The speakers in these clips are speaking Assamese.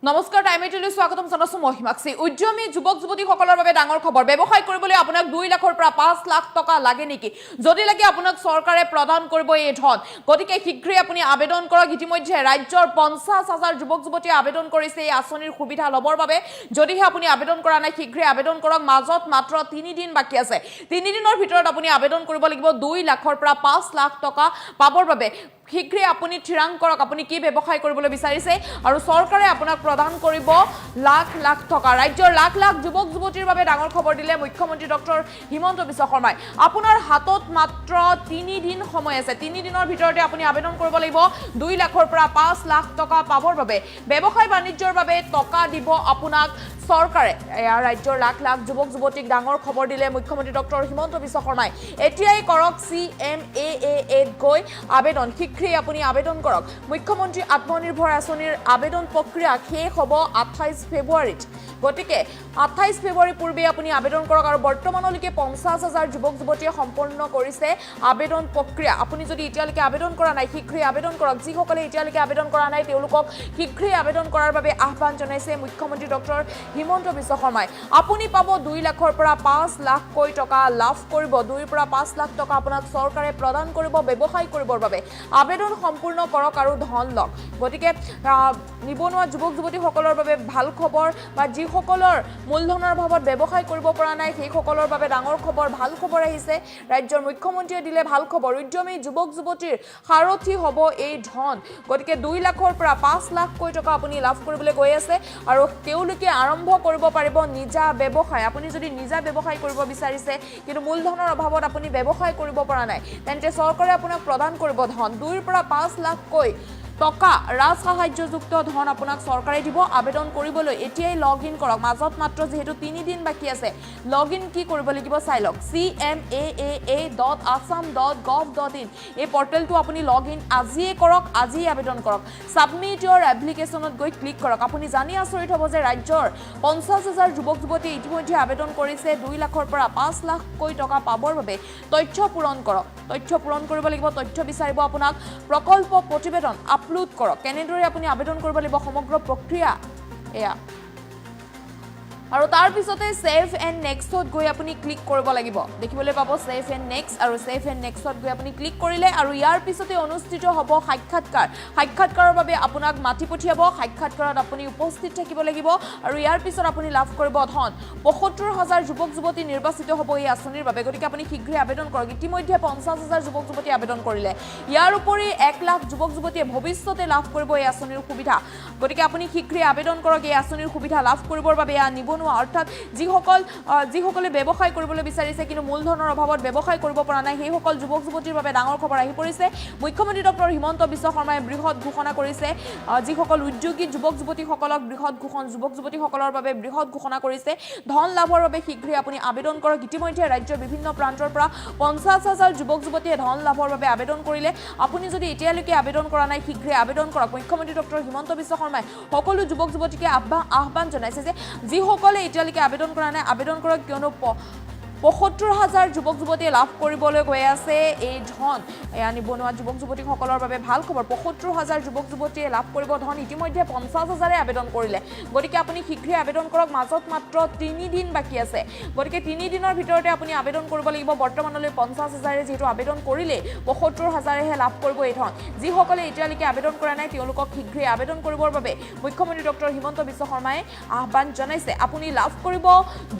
নমস্কাৰ টাইমেটলৈ স্বাগতম জনাইছো মই হিমাক্ষী উদ্যমী যুৱক যুৱতীসকলৰ বাবে ডাঙৰ খবৰ ব্যৱসায় কৰিবলৈ আপোনাক 2 লাখৰ পৰা 5 লাখ টকা লাগে নেকি যদি লাগে আপোনাক চৰকাৰে প্ৰদান কৰিব এই ধন গতিকে শীঘ্ৰে আপুনি আবেদন কৰক ইতিমধ্যে ৰাজ্যৰ 50,000 যুৱক যুৱতীয়ে আবেদন কৰিছে এই আঁচনিৰ সুবিধা লবৰ বাবে যদিহে আপুনি আবেদন কৰা নাই শীঘ্ৰে আবেদন কৰক মাজত মাত্ৰ 3 দিন বাকি আছে 3 দিনৰ ভিতৰত আপুনি আবেদন কৰিব লাগিব 2 লাখৰ পৰা 5 লাখ টকা পাবৰ বাবে শীঘ্ৰে আপুনি ঠিৰাং কৰক আপুনি কি ব্যৱসায় কৰিবলৈ বিচাৰিছে আৰু চৰকাৰে আপোনাক প্ৰদান কৰিব লাখ লাখ টকা ৰাজ্যৰ লাখ লাখ যুৱক যুৱতীৰ বাবে ডাঙৰ খবৰ দিলে মুখ্যমন্ত্ৰী ডক্টৰ হিমন্ত বিশ্ব শৰ্মাই আপোনাৰ হাতত মাত্ৰ 3 দিন সময় আছে 3 দিনৰ ভিতৰতে আপুনি আবেদন কৰিব লাগিব 2 লাখৰ পৰা 5 লাখ টকা পাবৰ বাবে ব্যৱসায় বাণিজ্যৰ বাবে টকা দিব আপোনাক চৰকাৰে ৰাজ্যৰ লাখ লাখ যুৱক যুৱতীক ডাঙৰ খবৰ দিলে মুখ্যমন্ত্ৰী ডক্টৰ হিমন্ত বিশ্ব শৰ্মাই এতিয়াই কৰক CMAAA গৈ আবেদন শীঘ্ৰে আপুনি আবেদন কৰক মুখ্যমন্ত্ৰী আত্মনিৰ্ভৰ আঁচনিৰ আবেদন প্ৰক্ৰিয়া শেষ হ'ব 28 ফেব্ৰুৱাৰীত গতিকে 28 ফেব্ৰুৱাৰী পূৰ্বে আপুনি আবেদন কৰক আৰু বৰ্তমানলৈকে 50,000 যুৱক যুৱতীয়ে সম্পন্ন কৰিছে আবেদন প্ৰক্ৰিয়া আপুনি যদি এতিয়ালৈকে আবেদন কৰা নাই শীঘ্ৰে আবেদন কৰক যিসকলে এতিয়ালৈকে আবেদন কৰা নাই তেওঁলোকক শীঘ্ৰে আবেদন কৰাৰ বাবে আহ্বান জনাইছে মুখ্যমন্ত্ৰী ডক্টৰ হিমন্ত বিশ্ব শৰ্মাই আপুনি পাব 2 লাখৰ পৰা 5 লাখ কৈ টকা লাভ কৰিব 2 পৰা 5 লাখ টকা আপোনাক চৰকাৰে প্ৰদান কৰিব ব্যৱসায় কৰিবৰ বাবে আবেদন সম্পূৰ্ণ কৰক আৰু ধন লওক গতিকে নিবনুৱা যুৱক যুৱতীসকলৰ বাবে ভাল খবৰ বা যিসকলৰ মূলধনৰ অভাৱত ব্যৱসায় কৰিব পৰা নাই সেই সকলৰ বাবে ডাঙৰ খবৰ ভাল খবৰ আহিছে ৰাজ্যৰ মুখ্যমন্ত্ৰীয়ে দিলে ভাল খবৰ উদ্যমী যুৱক যুৱতীৰ সাৰথি হ'ব এই ধন গতিকে 2 লাখৰ পৰা 5 লাখ কৈ টকা আপুনি লাভ কৰিবলৈ গৈ আছে আৰু তেওঁলোকে আৰম্ভ কৰিব পাৰিব নিজা ব্যৱসায় আপুনি যদি নিজা ব্যৱসায় কৰিব বিচাৰিছে কিন্তু মূলধনৰ অভাৱত আপুনি ব্যৱসায় কৰিব পৰা নাই তেন্তে চৰকাৰে আপোনাক প্ৰদান কৰিব ধন 2 পৰা 5 লাখ কৈ টকা ৰাজ সাহায্যযুক্ত ধন আপোনাক চৰকাৰে দিব আবেদন কৰিবলৈ এতিয়াই লগইন কৰক মাজত মাত্ৰ যেহেতু 3 দিন বাকি আছে লগইন কি কৰিব লাগিব চাই লওক cmaa.assam.gov.in এই পৰ্টেলটো আপুনি লগইন আজিয়ে কৰক আজিয়ে আবেদন কৰক সাবমিট ইওৰ এপ্লিকেশনত গৈ ক্লিক কৰক আপুনি জানি আচৰিত হ'ব যে ৰাজ্যৰ 50,000 যুৱক যুৱতীয়ে ইতিমধ্যে আবেদন কৰিছে 2 লাখৰ পৰা 5 লাখ কৈ টকা পাবৰ বাবে তথ্য পূৰণ কৰক তথ্য পূৰণ কৰিব লাগিব তথ্য বিচাৰিব আপোনাক প্ৰকল্প প্ৰতিবেদন আপলোড কৰক কেনেদৰে আপুনি আবেদন কৰিব লাগিব সমগ্ৰ প্ৰক্ৰিয়া এয়া আৰু তাৰ পিছতে সেভ এণ্ড নেক্সটত গৈ আপুনি ক্লিক কৰিব লাগিব দেখিবলৈ পাব সেভ এণ্ড নেক্সট আৰু সেভ এণ্ড নেক্সটত গৈ আপুনি ক্লিক কৰিলে আৰু ইয়াৰ পিছতে অনুষ্ঠিত হ'ব সাক্ষাৎকাৰৰ বাবে আপোনাক মাতি পঠিয়াব সাক্ষাৎকাৰত আপুনি উপস্থিত থাকিব লাগিব আৰু ইয়াৰ পিছত আপুনি লাভ কৰিব ধন ৭৫,০০০ যুৱক যুৱতী নিৰ্বাচিত হ'ব এই আঁচনিৰ বাবে গতিকে আপুনি শীঘ্ৰে আবেদন কৰক ইতিমধ্যে 50,000 যুৱক যুৱতী আবেদন কৰিলে ইয়াৰ উপৰি 1 লাখ যুৱক যুৱতীয়ে ভৱিষ্যতে লাভ কৰিব এই আঁচনিৰ সুবিধা গতিকে আপুনি শীঘ্ৰে আবেদন কৰক এই আঁচনিৰ সুবিধা লাভ কৰিবৰ বাবে নিবনুৱা অৰ্থাৎ যিসকলে ব্যৱসায় কৰিবলৈ বিচাৰিছে কিন্তু মূলধনৰ অভাৱত ব্যৱসায় কৰিব পৰা নাই সেই সকল যুৱক যুৱতীৰ বাবে ডাঙৰ খবৰ আহি পৰিছে মুখ্যমন্ত্ৰী ডক্টৰ হিমন্ত বিশ্ব শৰ্মাই বৃহৎ ঘোষণা কৰিছে যিসকল উদ্যোগী যুৱক যুৱতীসকলক যুৱক যুৱতীসকলৰ বাবে বৃহৎ ঘোষণা কৰিছে ধন লাভৰ বাবে শীঘ্ৰে আপুনি আবেদন কৰক ইতিমধ্যে ৰাজ্যৰ বিভিন্ন প্ৰান্তৰ পৰা 50,000 যুৱক যুৱতীয়ে ধন লাভৰ বাবে আবেদন কৰিলে আপুনি যদি এতিয়ালৈকে আবেদন কৰা নাই শীঘ্ৰে আবেদন কৰক মুখ্যমন্ত্ৰী ডক্টৰ হিমন্ত বিশ্ব শৰ্মাই সকলো যুৱক যুৱতীকে আহ্বান জনাইছে যে যিসকলে এতিয়ালৈকে আবেদন কৰা নাই আবেদন কৰক কিয়নো ৭৫,০০০ যুৱক যুৱতীয়ে লাভ কৰিবলৈ গৈ আছে এই ধন এয়া নিবনুৱা যুৱক যুৱতীসকলৰ বাবে ভাল খবৰ ৭৫,০০০ যুৱক যুৱতীয়ে লাভ কৰিব ধন ইতিমধ্যে 50,000 আবেদন কৰিলে গতিকে আপুনি শীঘ্ৰে আবেদন কৰক মাজত মাত্ৰ 3 দিন বাকি আছে গতিকে 3 দিনৰ ভিতৰতে আপুনি আবেদন কৰিব লাগিব বৰ্তমানলৈ 50,000 যেহেতু আবেদন কৰিলে ৭৫,000হে লাভ কৰিব এই ধন যিসকলে এতিয়ালৈকে আবেদন কৰা নাই তেওঁলোকক শীঘ্ৰে আবেদন কৰিবৰ বাবে মুখ্যমন্ত্ৰী ডক্টৰ হিমন্ত বিশ্ব শৰ্মাই আহ্বান জনাইছে আপুনি লাভ কৰিব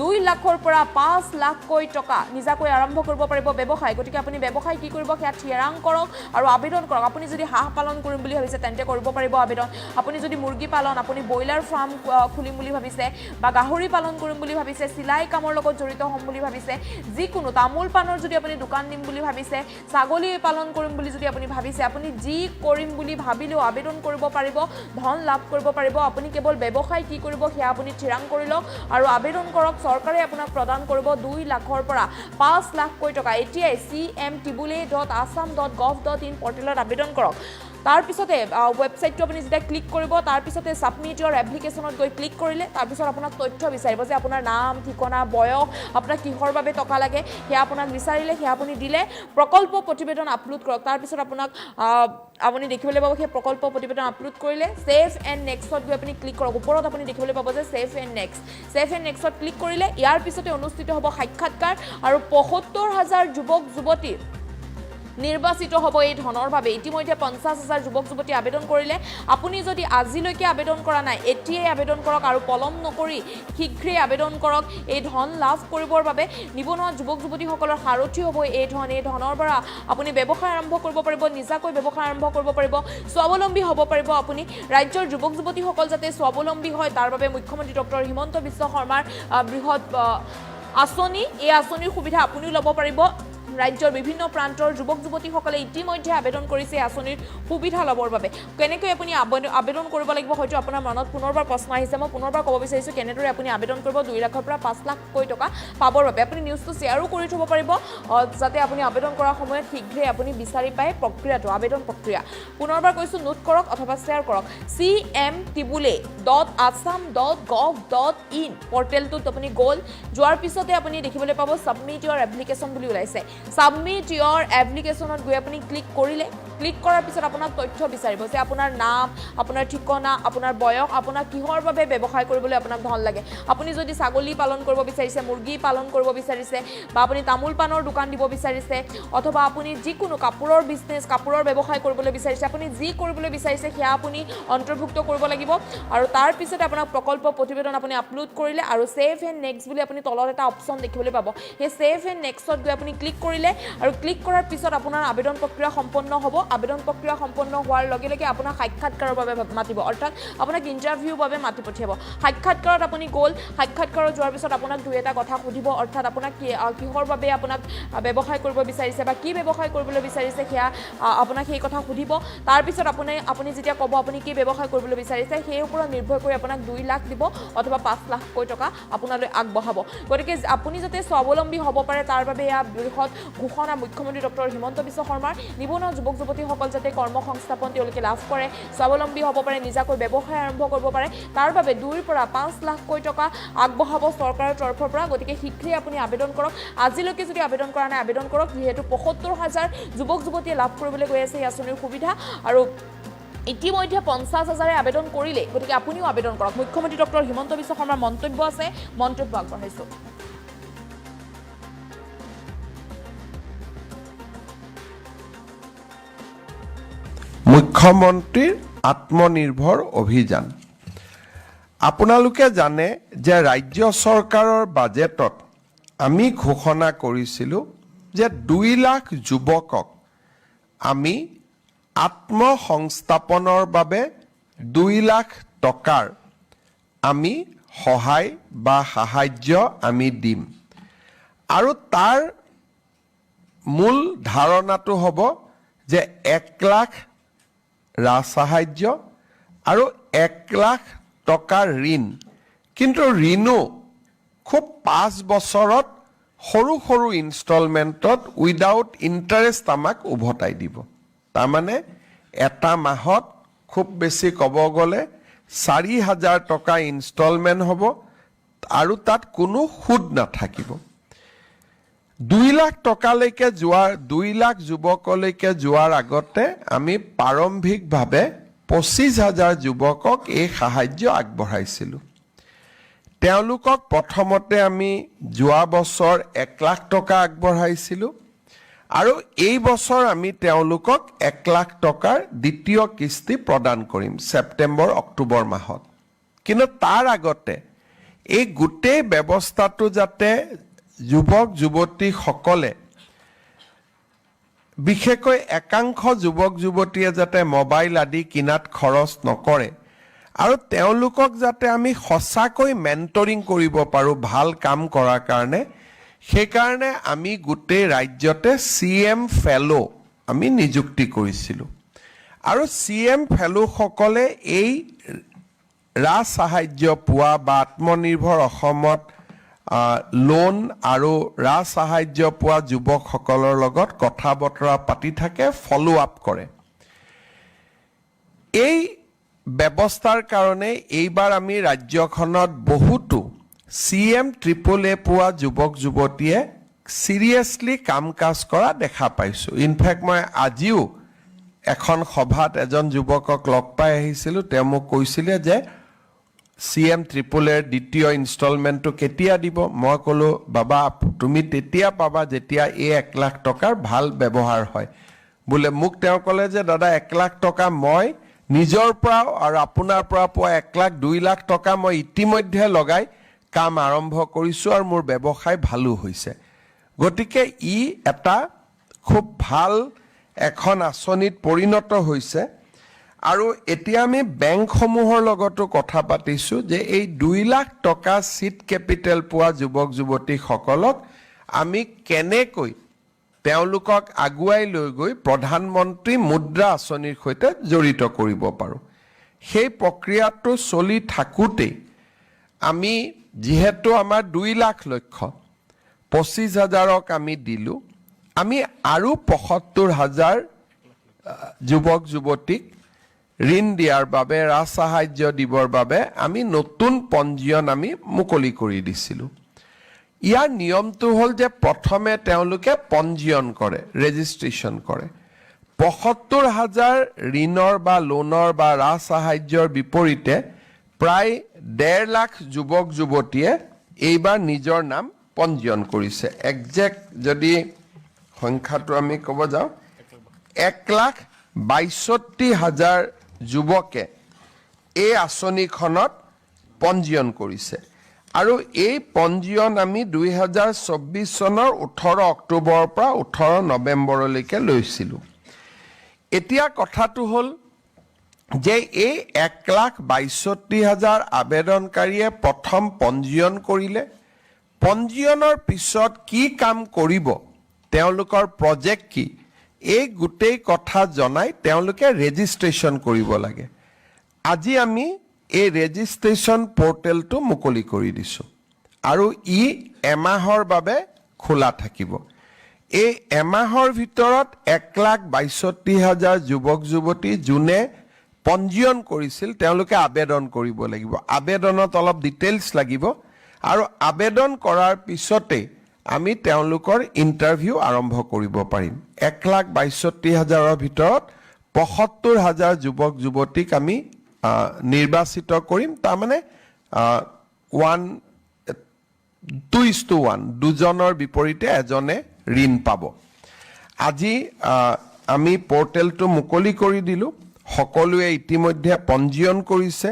2 লাখৰ পৰা 5 লাখ টকা নিজাকৈ আৰম্ভ কৰিব পাৰিব ব্যৱসায় গতিকে আপুনি ব্যৱসায় কি কৰিব সেয়া ঠিৰাং কৰক আৰু আবেদন কৰক আপুনি যদি হাঁহ পালন কৰিম বুলি ভাবিছে তেন্তে কৰিব পাৰিব আবেদন আপুনি যদি মুৰ্গী পালন আপুনি ব্ৰইলাৰ ফাৰ্ম খুলিম বুলি ভাবিছে বা গাহৰি পালন কৰিম বুলি ভাবিছে চিলাই কামৰ লগত জড়িত হ'ম বুলি ভাবিছে যিকোনো তামোল পাণৰ যদি আপুনি দোকান দিম বুলি ভাবিছে ছাগলী পালন কৰিম বুলি যদি আপুনি ভাবিছে আপুনি যি কৰিম বুলি ভাবিলেও আবেদন কৰিব পাৰিব ধন লাভ কৰিব পাৰিব আপুনি কেৱল ব্যৱসায় কি কৰিব সেয়া আপুনি ঠিৰাং কৰি লওক আৰু আবেদন কৰক চৰকাৰে আপোনাক প্ৰদান কৰিব 2 লাখৰ পৰা 5 লাখ কৈ টকা এতিয়াই cma.assam.gov.in পৰ্টেলত আবেদন কৰক তাৰ পিছতে ৱেবছাইটটো আপুনি যেতিয়া ক্লিক কৰিব তাৰ পিছতে সাবমিট ইউৰ এপ্লিকেশনত গৈ ক্লিক কৰিলে তাৰ পিছত আপোনাক তথ্য বিচাৰিব যে আপোনাৰ নাম ঠিকনা বয়স আপোনাক কিহৰ বাবে টকা লাগে সেয়া আপোনাক বিচাৰিলে সেয়া আপুনি দিলে প্ৰকল্প প্ৰতিবেদন আপলোড কৰক তাৰ পিছত আপোনাক আপুনি দেখিবলৈ পাব সেই প্ৰকল্প প্ৰতিবেদন আপলোড কৰিলে সেভ এণ্ড নেক্সটত গৈ আপুনি ক্লিক কৰক ওপৰত আপুনি দেখিবলৈ পাব যে সেভ এণ্ড নেক্সটত ক্লিক কৰিলে ইয়াৰ পিছতে অনুষ্ঠিত হ'ব সাক্ষাৎকাৰ আৰু ৭৫,০০০ যুৱক যুৱতী নিৰ্বাচিত হ'ব এই ধনৰ বাবে ইতিমধ্যে ৫০,০০০ যুৱক যুৱতী আবেদন কৰিলে আপুনি যদি আজিলৈকে আবেদন কৰা নাই এতিয়াই আবেদন কৰক আৰু পলম নকৰি শীঘ্ৰেই আবেদন কৰক এই ধন লাভ কৰিবৰ বাবে নিবনুৱা যুৱক যুৱতীসকলৰ সাৰথি হ'ব এই ধনৰ পৰা আপুনি ব্যৱসায় আৰম্ভ কৰিব পাৰিব নিজাকৈ ব্যৱসায় আৰম্ভ কৰিব পাৰিব স্বাৱলম্বী হ'ব পাৰিব আপুনি ৰাজ্যৰ যুৱক যুৱতীসকল যাতে স্বাৱলম্বী হয় তাৰ বাবে মুখ্যমন্ত্ৰী ডক্টৰ হিমন্ত বিশ্ব শৰ্মাৰ বৃহৎ আঁচনি এই আঁচনিৰ সুবিধা আপুনিও ল'ব পাৰিব ৰাজ্যৰ বিভিন্ন প্ৰান্তৰ যুৱক যুৱতীসকলে ইতিমধ্যে আবেদন কৰিছে আঁচনিৰ সুবিধা ল'বৰ বাবে কেনেকৈ আপুনি আবেদন কৰিব লাগিব হয়তো আপোনাৰ মনত পুনৰবাৰ প্ৰশ্ন আহিছে মই পুনৰবাৰ ক'ব বিচাৰিছোঁ কেনেদৰে আপুনি আবেদন কৰিব 2 লাখৰ পৰা 5 লাখকৈ টকা পাবৰ বাবে আপুনি নিউজটো শ্বেয়াৰো কৰি থ'ব পাৰিব যাতে আপুনি আবেদন কৰাৰ সময়ত শীঘ্ৰেই আপুনি বিচাৰি পায় প্ৰক্ৰিয়াটো আবেদন প্ৰক্ৰিয়া পুনৰবাৰ কৈছোঁ নোট কৰক অথবা শ্বেয়াৰ কৰক cmtibule.assam.gov.in পৰ্টেলটোত আপুনি গ'ল যোৱাৰ পিছতে আপুনি দেখিবলৈ পাব সাবমিট ইউৰ এপ্লিকেশ্যন বুলি ওলাইছে সাবমিট ইউৰ এপ্লিকেশ্যনত গৈ আপুনি ক্লিক কৰিলে ক্লিক কৰাৰ পিছত আপোনাক তথ্য বিচাৰিব যে আপোনাৰ নাম আপোনাৰ ঠিকনা আপোনাৰ বয়স আপোনাৰ কিহৰ বাবে ব্যৱসায় কৰিবলৈ আপোনাক ধন লাগে আপুনি যদি ছাগলী পালন কৰিব বিচাৰিছে মুৰ্গী পালন কৰিব বিচাৰিছে বা আপুনি তামোল পাণৰ দোকান দিব বিচাৰিছে অথবা আপুনি যিকোনো কাপোৰৰ বিজনেছ কাপোৰৰ ব্যৱসায় কৰিবলৈ বিচাৰিছে আপুনি যি কৰিবলৈ বিচাৰিছে সেয়া আপুনি অন্তৰ্ভুক্ত কৰিব লাগিব আৰু তাৰ পিছতে আপোনাক প্ৰকল্প প্ৰতিবেদন আপুনি আপলোড কৰিলে আৰু সেভ এণ্ড নেক্সট বুলি আপুনি তলত এটা অপশ্যন দেখিবলৈ পাব সেই সেভ এণ্ড নেক্সটত গৈ আপুনি ক্লিক কৰিলে আৰু ক্লিক কৰাৰ পিছত আপোনাৰ আবেদন প্ৰক্ৰিয়া সম্পন্ন হ'ব আবেদন প্ৰক্ৰিয়া সম্পন্ন হোৱাৰ লগে লগে আপোনাক সাক্ষাৎকাৰৰ বাবে মাতিব অৰ্থাৎ আপোনাক ইণ্টাৰভিউৰ বাবে মাতি পঠিয়াব সাক্ষাৎকাৰত আপুনি গ'ল সাক্ষাৎকাৰত যোৱাৰ পিছত আপোনাক দুই এটা কথা সুধিব অৰ্থাৎ আপোনাক কিহৰ বাবে আপোনাক ব্যৱসায় কৰিব বিচাৰিছে বা কি ব্যৱসায় কৰিবলৈ বিচাৰিছে সেয়া আপোনাক সেই কথা সুধিব তাৰপিছত আপুনি যেতিয়া ক'ব আপুনি কি ব্যৱসায় কৰিবলৈ বিচাৰিছে সেই ওপৰত নিৰ্ভৰ কৰি আপোনাক 2 লাখ দিব অথবা 5 লাখকৈ টকা আপোনালৈ আগবঢ়াব গতিকে আপুনি যাতে স্বাৱলম্বী হ'ব পাৰে তাৰ বাবে এয়া বৃহৎ ঘোষণা মুখ্যমন্ত্ৰী ডক্টৰ হিমন্ত বিশ্ব শৰ্মাৰ নিবনুৱা যুৱক যুৱতীসকল যাতে কৰ্মসংস্থাপন তেওঁলোকে লাভ কৰে স্বাৱলম্বী হ'ব পাৰে নিজাকৈ ব্যৱসায় আৰম্ভ কৰিব পাৰে তাৰ বাবে 2 পৰা 5 লাখকৈ টকা আগবঢ়াব চৰকাৰৰ তৰফৰ পৰা গতিকে শীঘ্ৰেই আপুনি আবেদন কৰক আজিলৈকে যদি আবেদন কৰা নাই আবেদন কৰক যিহেতু ৭৫,০০০ যুৱক যুৱতীয়ে লাভ কৰিবলৈ গৈ আছে এই আঁচনিৰ সুবিধা আৰু ইতিমধ্যে ৫০,০০০ আবেদন কৰিলে গতিকে আপুনিও আবেদন কৰক মুখ্যমন্ত্ৰী ডক্টৰ হিমন্ত বিশ্ব শৰ্মাৰ মন্তব্য আছে মন্তব্য আগবঢ়াইছোঁ মুখ্যমন্ত্ৰীৰ আত্মনিৰ্ভৰ অভিযান আপোনালোকে জানে যে ৰাজ্য চৰকাৰৰ বাজেটত আমি ঘোষণা কৰিছিলোঁ যে 2 লাখ যুৱকক আমি আত্মসংস্থাপনৰ বাবে 2 লাখ টকাৰ আমি সহায় বা সাহায্য আমি দিম আৰু তাৰ মূল ধাৰণাটো হ'ব যে 1 লাখ সাহায্য আৰু 1 লাখ টকাৰ ঋণ কিন্তু ঋণো খুব 5 বছৰত সৰু সৰু ইনষ্টলমেণ্টত উইদাউট ইণ্টাৰেষ্ট আমাক উভতাই দিব তাৰমানে এটা মাহত খুব বেছি ক'ব গ'লে 4,000 টকা ইনষ্টলমেণ্ট হ'ব আৰু তাত কোনো সুদ নাথাকিব 2 লাখ টকালৈকে যোৱাৰ 2 লাখ যুৱকলৈকে যোৱাৰ আগতে আমি প্ৰাৰম্ভিকভাৱে 25,000 যুৱকক এই সাহায্য আগবঢ়াইছিলোঁ তেওঁলোকক প্ৰথমতে আমি যোৱা বছৰ 1 লাখ টকা আগবঢ়াইছিলোঁ আৰু এই বছৰ আমি তেওঁলোকক 1 লাখ টকাৰ দ্বিতীয় কিস্তি প্ৰদান কৰিম ছেপ্টেম্বৰ অক্টোবৰ মাহত কিন্তু তাৰ আগতে এই গোটেই ব্যৱস্থাটো যাতে যুৱক যুৱতীসকলে বিশেষকৈ একাংশ যুৱক যুৱতীয়ে যাতে মোবাইল আদি কিনাত খৰচ নকৰে আৰু তেওঁলোকক যাতে আমি সঁচাকৈ মেণ্টৰিং কৰিব পাৰোঁ ভাল কাম কৰাৰ কাৰণে সেইকাৰণে আমি গোটেই ৰাজ্যতে CM ফেলো আমি নিযুক্তি কৰিছিলোঁ আৰু CM ফেলোসকলে এই সাহায্য পোৱা বা আত্মনিৰ্ভৰ অসমত লোন আৰু সাহায্য পোৱা যুৱকসকলৰ লগত কথা বতৰা পাতি থাকে ফলো আপ কৰে এই ব্যৱস্থাৰ কাৰণে এইবাৰ আমি ৰাজ্যখনত বহুতো CM-AAA পোৱা যুৱক যুৱতীয়ে সিৰিয়াসলি কাম কাজ কৰা দেখা পাইছো ইনফ্যাক্ট মই আজিও এখন সভাত এজন যুৱকক লগ পাই আহিছিলো তেওঁ মোক কৈছিলে যে CM-AAA দ্বিতীয় ইনষ্টলমেন্টটো কেতিয়া দিব মই কলো বাবা তুমি তেতিয়া পাবা যেতিয়া এই 1 লাখ টকাৰ ভাল ব্যৱহাৰ হয় বুলে মোক তেওঁ কলে যে দাদা 1 লাখ টকা মই নিজৰ পৰা আৰু আপোনাৰ পৰা পোৱা 1 লাখ 2 লাখ টকা মই ইতিমধ্যে লগাই কাম আৰম্ভ কৰিছো আৰু মোৰ ব্যৱসায় ভালো হৈছে গতিকে ই এটা খুব ভাল এখন আঁচনিত পৰিণত হৈছে আৰু এতিয়া আমি বেংকসমূহৰ লগতো কথা পাতিছো যে এই 2 লাখ টকা সিট ক্যাপিটেল পোৱা যুৱক যুৱতীসকলক আমি কেনেকৈ তেওঁলোকক আগুৱাই লৈ গৈ প্ৰধানমন্ত্ৰী মুদ্ৰা আঁচনিৰ সৈতে জড়িত কৰিব পাৰো সেই প্ৰক্ৰিয়াটো চলি থাকুতে আমি যেহেতু আমাৰ 2 লাখ লক্ষ্য 25,000ক আমি দিলু আমি আৰু 75,000 যুৱক যুৱতীক ঋণ দিয়াৰ বাবে ৰাজসাহায্য দিবৰ বাবে আমি নতুন পঞ্জীয়ন আমি মুকলি কৰি দিছিলো ইয়াৰ নিয়মটো হল যে প্ৰথমে তেওঁলোকে পঞ্জীয়ন কৰে ৰেজিষ্ট্ৰেচন কৰে 75,000 ঋণৰ বা লোনৰ বা ৰাজসাহায্যৰ বিপৰীতে প্ৰায় 1.5 লাখ যুৱক যুৱতীয়ে এইবাৰ নিজৰ নাম পঞ্জীয়ন কৰিছে একজেক্ট যদি সংখ্যাটো আমি ক'ব যাও 1,62,000 যুৱকে এই আঁচনিখনত পঞ্জীয়ন কৰিছে আৰু এই পঞ্জীয়ন আমি 2024 চনৰ 18 অক্টোবৰৰ পৰা 18 নৱেম্বৰলৈকে লৈছিলো এতিয়া কথাটো হল যে এই 1,62,000 আবেদনকাৰীয়ে প্ৰথম পঞ্জীয়ন কৰিলে পঞ্জীয়নৰ পিছত কি কাম কৰিব তেওঁলোকৰ প্ৰজেক্ট কি এই গোটেই কথা জনাই তেওঁলোকে ৰেজিষ্ট্ৰেচন কৰিব লাগে আজি আমি এই ৰেজিষ্ট্ৰেচন পৰ্টেলটো মুকলি কৰি দিছো আৰু ই এমাহৰ বাবে খোলা থাকিব এই এমাহৰ ভিতৰত 1,62,000 যুৱক যুৱতী যোনে পঞ্জীয়ন কৰিছিল তেওঁলোকে আবেদন কৰিব লাগিব আবেদনত অলপ ডিটেইলছ লাগিব আৰু আবেদন কৰাৰ পিছতে আমি তেওঁলোকৰ ইন্টাৰভিউ আৰম্ভ কৰিব পাৰিম 1,62,000ৰ ভিতৰত 75,000 যুৱক যুৱতীক আমি নিৰ্বাচিত কৰিম তাৰ মানে 2:1 দুজনৰ বিপৰীতে এজনে ঋণ পাব আজি আমি পৰ্টেলটো মুকলি কৰি দিলো সকলোৱে ইতিমধ্যে পঞ্জীয়ন কৰিছে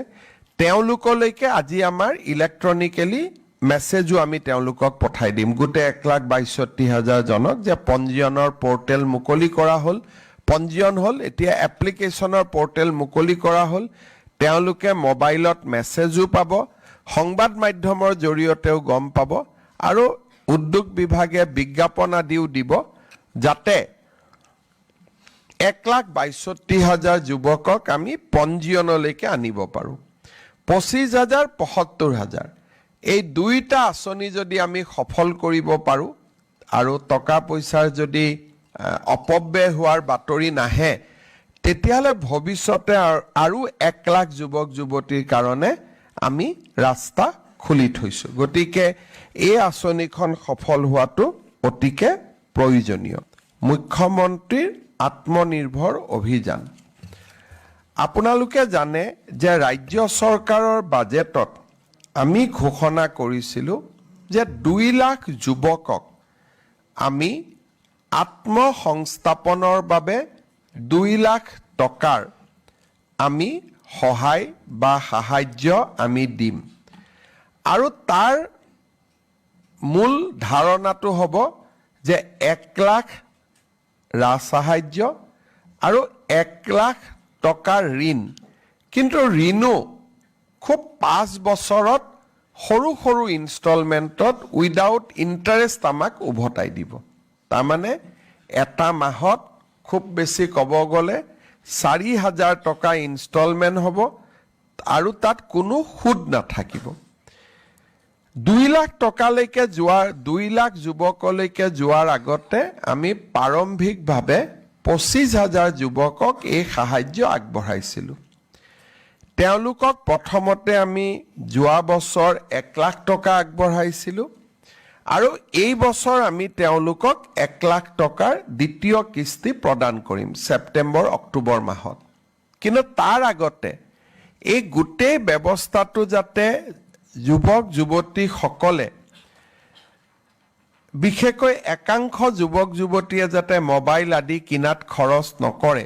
তেওঁলোকলৈকে আজি আমাৰ ইলেক্ট্ৰনিক্যালি মেছেজও আমি তেওঁলোকক পঠাই দিম গোটে 1,62,000 জনক যে পঞ্জীয়নৰ পৰ্টেল মুকলি কৰা হল পঞ্জীয়ন হল এতিয়া এপ্লিকেশনৰ পৰ্টেল মুকলি কৰা হল তেওঁলোকে মোবাইলত মেছেজও পাব সংবাদ মাধ্যমৰ জৰিয়তেও গম পাব আৰু উদ্যোগ বিভাগে বিজ্ঞাপন আদিও দিব যাতে 1,62,000 যুৱকক আমি পঞ্জীয়নলৈকে আনিব পাৰো 25,000 75,000 এই দুইটা আঁচনি যদি আমি সফল কৰিব পাৰো আৰু টকা পইচাৰ যদি অপব্যয় হোৱাৰ বাতৰি নাহে তেতিয়ালে ভৱিষ্যতে আৰু 1 লাখ যুৱক যুৱতীৰ কাৰণে আমি ৰাস্তা খুলি থৈছো গতিকে এই আঁচনিখন সফল হোৱাটো অতিকে প্ৰয়োজনীয় মুখ্যমন্ত্ৰীৰ আত্মনিৰ্ভৰ অভিযান আপোনালোকে জানে যে ৰাজ্য চৰকাৰৰ বাজেটত আমি ঘোষণা কৰিছিলো যে 2 লাখ যুৱকক আমি আত্মসংস্থাপনৰ বাবে 2 লাখ টকাৰ আমি সহায় বা সাহায্য আমি দিম আৰু তাৰ মূল ধাৰণাটো হ'ব যে 1 লাখ ৰাজসাহায্য আৰু 1 লাখ টকাৰ ঋণ কিন্তু ঋণো খুব 5 বছৰত সৰু সৰু ইনষ্টলমেন্টত উইদাউট ইন্টাৰেষ্ট আমাক উভতাই দিব তাৰ মানে এটা মাহত খুব বেছি ক'ব গ'লে 4,000 টকা ইনষ্টলমেন্ট হ'ব আৰু তাত কোনো সুদ নাথাকিব 2 লাখ টকালৈকে যোৱাৰ 2 লাখ যুৱকলৈকে যোৱাৰ আগতে আমি প্ৰাৰম্ভিকভাৱে 25,000 যুৱকক এই সাহায্য আগবঢ়াইছিলো তেওঁলোকক প্ৰথমতে আমি যোৱা বছৰ 1 লাখ টকা আগবঢ়াইছিলোঁ আৰু এই বছৰ আমি তেওঁলোকক 1 লাখ টকাৰ দ্বিতীয় কিস্তি প্ৰদান কৰিম ছেপ্টেম্বৰ অক্টোবৰ মাহত। কিন্তু তাৰ আগতে এই গোটেই ব্যৱস্থাটো যাতে যুৱক যুৱতীসকলে বিশেষকৈ একাংশ যুৱক যুৱতীয়ে যাতে মোবাইল আদি কিনাত খৰচ নকৰে